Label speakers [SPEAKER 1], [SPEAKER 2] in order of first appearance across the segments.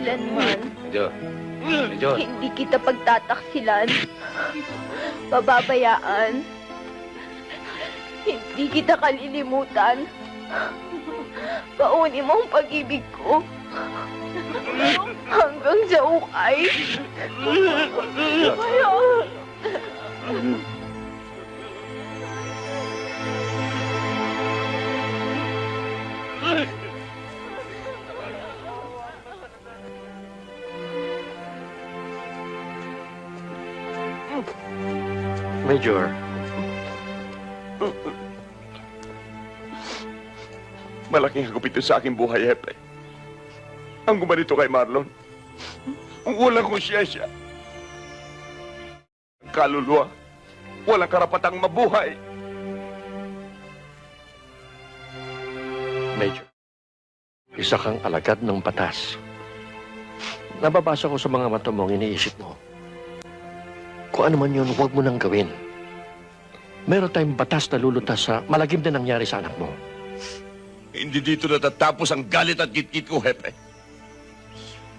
[SPEAKER 1] kailanman.
[SPEAKER 2] Medyo.
[SPEAKER 1] Hindi kita pagtataksilan. Pababayaan. Hindi kita kalilimutan. Paunin mo ang pag-ibig ko. Hanggang sa ukay. Ayaw.
[SPEAKER 2] Major.
[SPEAKER 3] Malaking hagupit ito sa aking buhay, Hepe. Ang gumanito kay Marlon. Ang walang konsyensya. Kaluluwa. Walang karapatang mabuhay.
[SPEAKER 2] Major. Isa kang alagad ng batas. Nababasa ko sa mga mata mo ang iniisip mo. Kung ano man yun, huwag mo nang gawin. Meron tayong batas na lulutas sa malagim na nangyari sa anak mo.
[SPEAKER 3] Hindi dito natatapos ang galit at git-git ko, Hepe.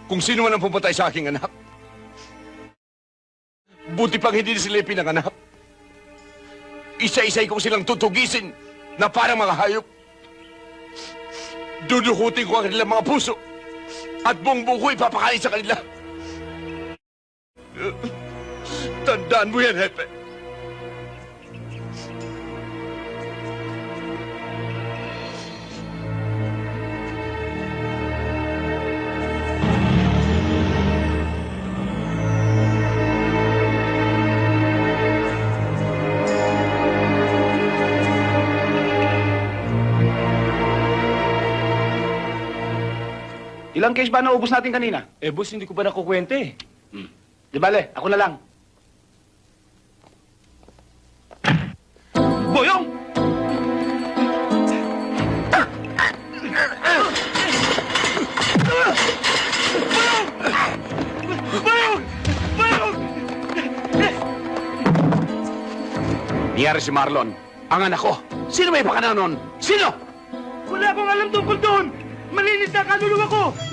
[SPEAKER 3] Kung sino man ang pumatay sa aking anak, buti pang hindi sila pinanganak. Isa-isay kong silang tutugisin na parang mga hayop. Dudukutin ko ang kanilang mga puso at buong buko ipapakain sa kanila. Tandaan mo yan, Hepe.
[SPEAKER 4] Ilang case ba naubos natin kanina?
[SPEAKER 5] Eh, boss, hindi ko pa nakukwenta eh.
[SPEAKER 4] Di bale, ako na lang. Boyong! Niyari si Marlon, ang anak ko. Sino may pakana nun? Sino?
[SPEAKER 5] Wala akong alam tungkol doon! Malinis na kaluluwa ko!